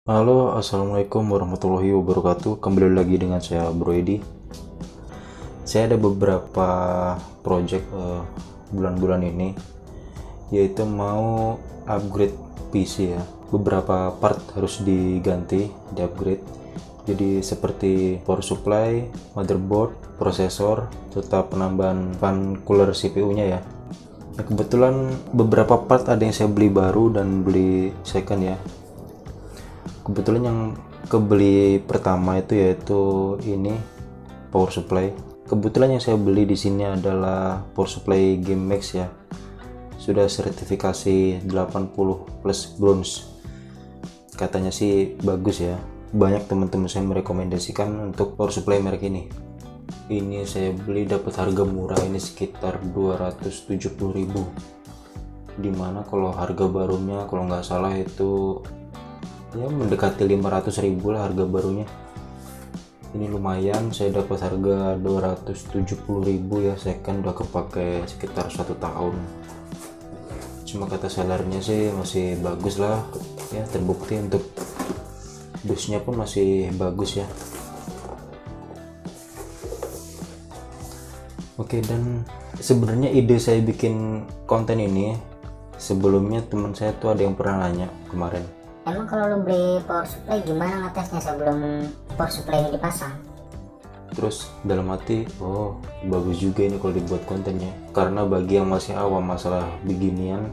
Halo, assalamualaikum warahmatullahi wabarakatuh. Kembali lagi dengan saya Bro Edi. Saya ada beberapa project bulan-bulan ini, yaitu mau upgrade PC ya. Beberapa part harus diganti, di-upgrade. Jadi seperti power supply, motherboard, prosesor, serta penambahan fan cooler CPU-nya ya. Nah, kebetulan beberapa part ada yang saya beli baru dan beli second ya. Kebetulan yang kebeli pertama itu yaitu ini power supply. Kebetulan yang saya beli di sini adalah power supply GameMax ya. Sudah sertifikasi 80 plus bronze. Katanya sih bagus ya. Banyak teman-teman saya merekomendasikan untuk power supply merek ini. Ini saya beli dapat harga murah, ini sekitar 270.000. Dimana kalau harga barunya kalau nggak salah itu ya mendekati 500.000 lah harga barunya. Ini lumayan, saya dapat harga 270.000 ya, second udah kepake sekitar 1 tahun. Cuma kata sellernya sih masih bagus lah ya, terbukti untuk dusnya pun masih bagus ya. Oke, dan sebenarnya ide saya bikin konten ini sebelumnya teman saya tuh ada yang pernah nanya kemarin, emang kalau lo beli power supply gimana ngetesnya sebelum power supply ini dipasang? terus dalam hati, oh bagus juga ini kalau dibuat kontennya, karena bagi yang masih awam masalah beginian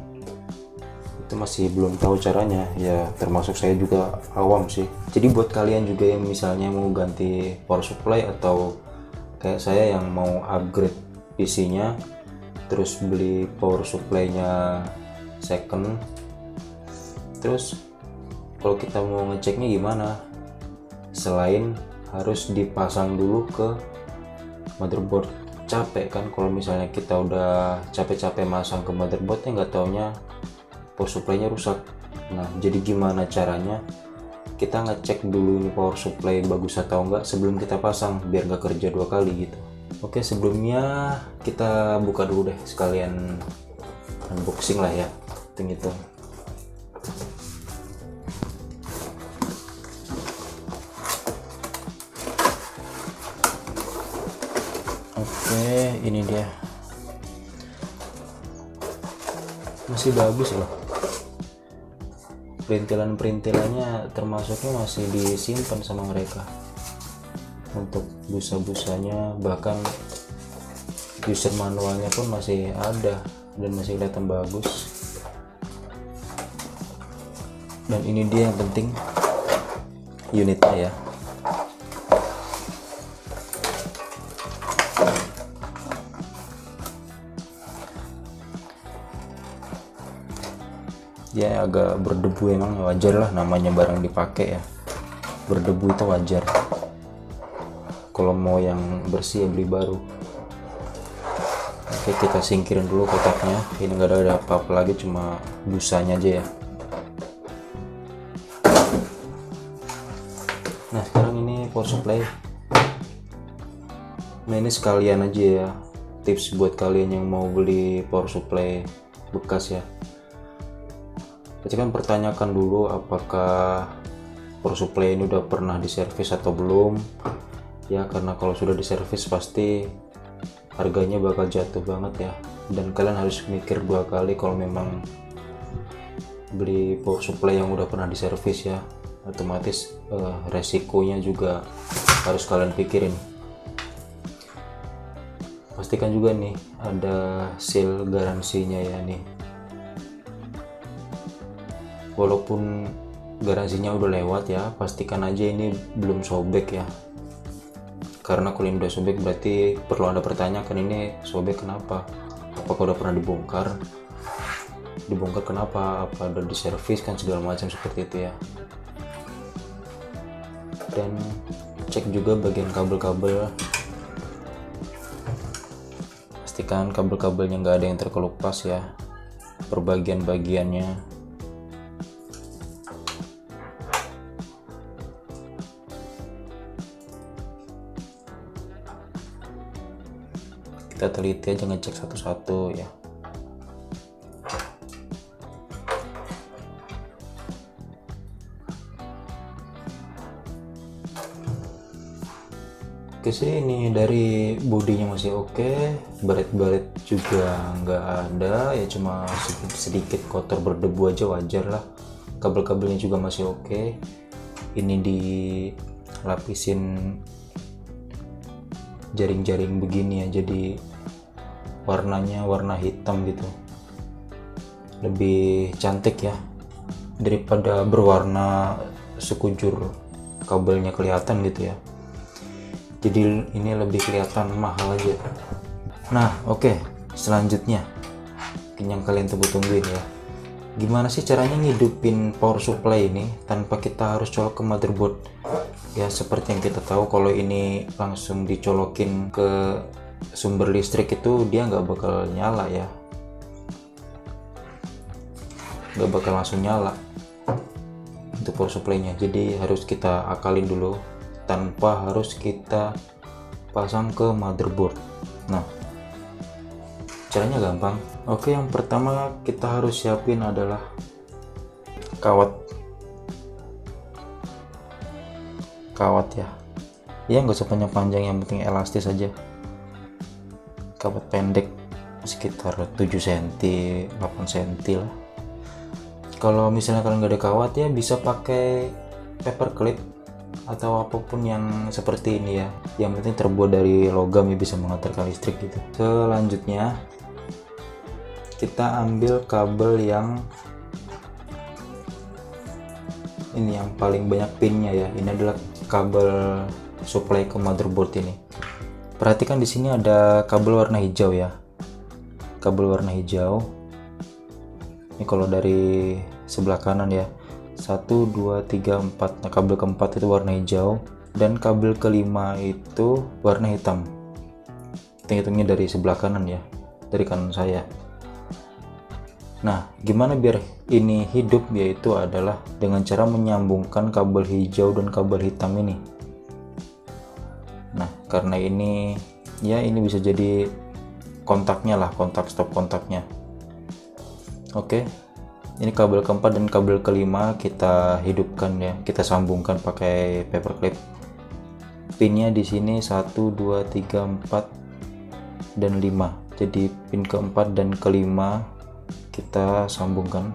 itu masih belum tahu caranya ya, termasuk saya juga awam sih. Jadi buat kalian juga yang misalnya mau ganti power supply atau kayak saya yang mau upgrade PC-nya terus beli power supply-nya second, terus kalau kita mau ngeceknya gimana, selain harus dipasang dulu ke motherboard. Capek kan kalau misalnya kita udah capek-capek masang ke motherboardnya, nggak taunya power supply-nya rusak. Nah, jadi gimana caranya kita ngecek dulu ini power supply bagus atau enggak sebelum kita pasang, biar nggak kerja 2 kali gitu. Oke, sebelumnya kita buka dulu deh, sekalian unboxing lah ya, hitung-hitung. Oke, ini dia. Masih bagus loh. Perintilan-perintilannya termasuknya masih disimpan sama mereka. Untuk busa-busanya, bahkan user manualnya pun masih ada dan masih kelihatan bagus. Dan ini dia yang penting, unitnya ya. Dia agak berdebu, emang wajar lah, namanya barang dipakai ya, berdebu itu wajar. Kalau mau yang bersih ya beli baru. Oke, kita singkirin dulu kotaknya. Ini nggak ada apa-apa lagi, cuma busanya aja ya. Nah, sekarang ini power supply. Nah, ini sekalian aja ya, tips buat kalian yang mau beli power supply bekas ya. Kita kan pertanyakan dulu apakah power supply ini udah pernah diservis atau belum ya, karena kalau sudah diservis pasti harganya bakal jatuh banget ya, dan kalian harus mikir 2 kali kalau memang beli power supply yang udah pernah diservis ya. Otomatis resikonya juga harus kalian pikirin. Pastikan juga nih ada seal garansinya ya nih. Walaupun garansinya udah lewat ya, pastikan aja ini belum sobek ya, karena kalau ini udah sobek berarti perlu Anda pertanyakan, ini sobek kenapa, apakah udah pernah dibongkar kenapa, apa udah diservis kan, segala macam seperti itu ya. Dan cek juga bagian kabel-kabel, pastikan kabel-kabelnya nggak ada yang terkelupas ya, per bagian-bagiannya. Kita teliti aja, ngecek satu-satu ya. Oke sih, ini dari bodinya masih oke, baret-baret juga nggak ada ya, cuma sedikit kotor berdebu aja, wajar lah. Kabel-kabelnya juga masih oke. Ini dilapisin jaring-jaring begini ya, jadi warnanya warna hitam gitu, lebih cantik ya daripada berwarna sekujur kabelnya kelihatan gitu ya. Jadi ini lebih kelihatan mahal aja. Nah oke, selanjutnya yang kalian tungguin ya, gimana sih caranya ngidupin power supply ini tanpa kita harus colok ke motherboard ya. Seperti yang kita tahu, kalau ini langsung dicolokin ke sumber listrik itu dia nggak bakal nyala ya, nggak bakal langsung nyala untuk power supply-nya. Jadi harus kita akalin dulu tanpa harus kita pasang ke motherboard. Nah caranya gampang. Oke, yang pertama kita harus siapin adalah kawat ya, nggak usah panjang-panjang, yang penting elastis aja. Kawat pendek sekitar 7 cm 8 cm lah. Kalau misalnya kalian nggak ada kawat ya, bisa pakai paper clip atau apapun yang seperti ini ya, yang penting terbuat dari logam ya, bisa mengantarkan listrik gitu. Selanjutnya kita ambil kabel yang ini, yang paling banyak pinnya ya. Ini adalah kabel supply ke motherboard ini. Perhatikan di sini ada kabel warna hijau ya, kabel warna hijau ini kalau dari sebelah kanan ya, 1 2 3 4. Nah, kabel keempat itu warna hijau dan kabel kelima itu warna hitam. Hitung-hitungnya dari sebelah kanan ya, dari kanan saya. Nah gimana biar ini hidup, yaitu adalah dengan cara menyambungkan kabel hijau dan kabel hitam ini. Nah karena ini ya, ini bisa jadi kontaknya lah, kontak stop kontaknya. Oke, ini kabel keempat dan kabel kelima kita hidupkan ya, kita sambungkan pakai paper clip. Pinnya di sini 1 2 3 4 dan 5. Jadi pin keempat dan kelima kita sambungkan.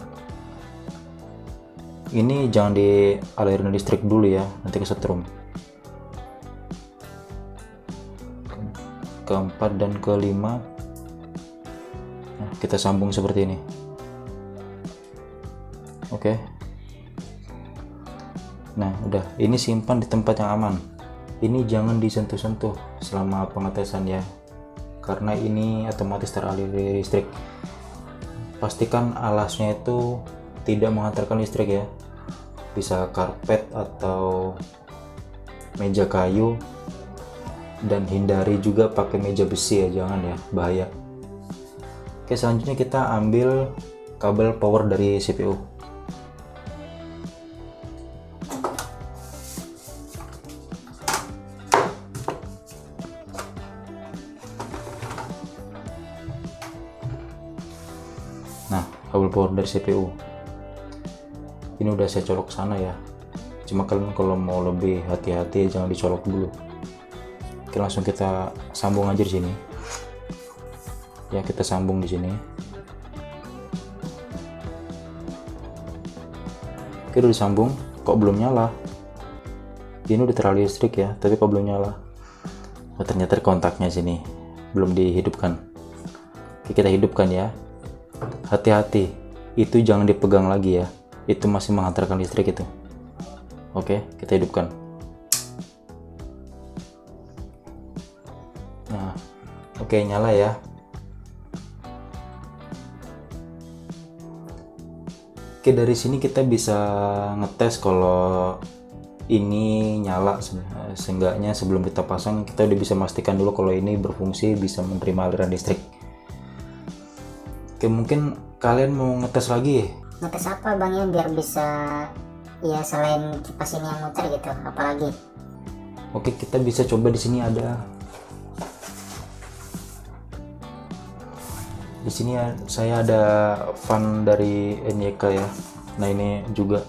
Ini jangan dialirin listrik dulu ya, nanti kesetrum. Keempat dan kelima, nah, kita sambung seperti ini. Oke. Nah udah, ini simpan di tempat yang aman. Ini jangan disentuh-sentuh selama pengetesan ya, karena ini otomatis teraliri listrik. Pastikan alasnya itu tidak menghantarkan listrik ya, bisa karpet atau meja kayu, dan hindari juga pakai meja besi ya, jangan ya, bahaya. Oke, selanjutnya kita ambil kabel power dari CPU. Nah, kabel power dari CPU ini udah saya colok sana ya. Cuma kalian kalau mau lebih hati-hati jangan dicolok dulu. Oke, langsung kita sambung aja di sini. Ya, kita sambung di sini. Oke, udah disambung. Kok belum nyala? Ini udah teraliri listrik ya, tapi kok belum nyala? Oh, ternyata kontaknya sini belum dihidupkan. Oke, kita hidupkan ya. Hati-hati, itu jangan dipegang lagi ya, itu masih menghantarkan listrik itu. Oke, kita hidupkan. Nah, oke, nyala ya. Oke, dari sini kita bisa ngetes kalau ini nyala. Seenggaknya sebelum kita pasang, kita udah bisa memastikan dulu kalau ini berfungsi, bisa menerima aliran listrik. Oke, mungkin kalian mau ngetes lagi? Ngetes apa bang ya, biar bisa ya selain kipas ini yang muter gitu, apalagi? Oke, kita bisa coba di sini ada. Di sini saya ada fan dari NYK ya. Nah, ini juga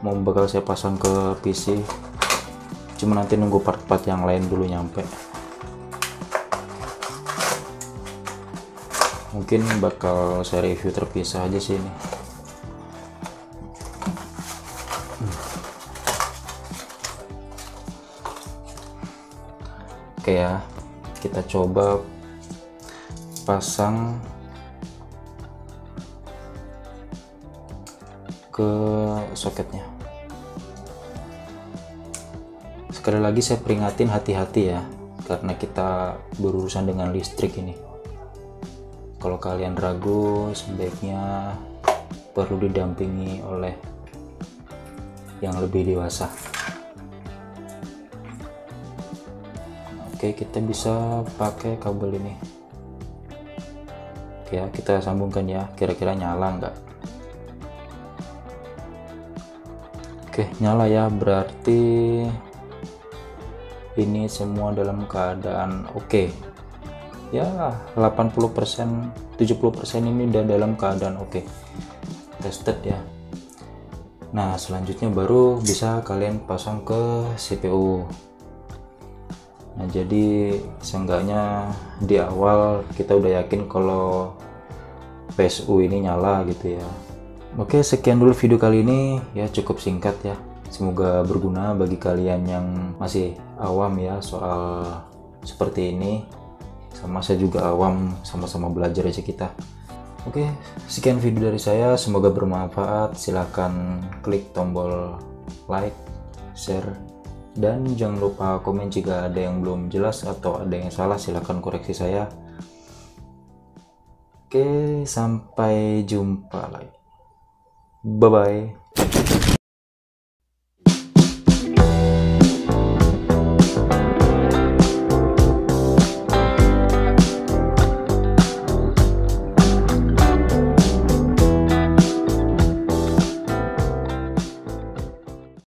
mau bakal saya pasang ke PC. cuma nanti nunggu part-part yang lain dulu nyampe. Mungkin bakal saya review terpisah aja sih ini. Oke ya, kita coba pasang ke soketnya. Sekali lagi saya peringatin, hati-hati ya, karena kita berurusan dengan listrik ini. Kalau kalian ragu, sebaiknya perlu didampingi oleh yang lebih dewasa. Oke, kita bisa pakai kabel ini. Oke ya, kita sambungkan ya, kira-kira nyala nggak? Oke, nyala ya, berarti ini semua dalam keadaan oke. Ya, 80%, 70% ini udah dalam keadaan oke. Tested ya. Nah, selanjutnya baru bisa kalian pasang ke CPU. Nah, jadi seenggaknya di awal kita udah yakin kalau PSU ini nyala gitu ya. Oke, sekian dulu video kali ini ya, cukup singkat ya. Semoga berguna bagi kalian yang masih awam ya soal seperti ini. Sama saya juga awam, sama-sama belajar aja kita. Oke, sekian video dari saya, semoga bermanfaat. Silahkan klik tombol like, share, dan jangan lupa komen jika ada yang belum jelas atau ada yang salah, silahkan koreksi saya. Oke, sampai jumpa lagi. Bye bye.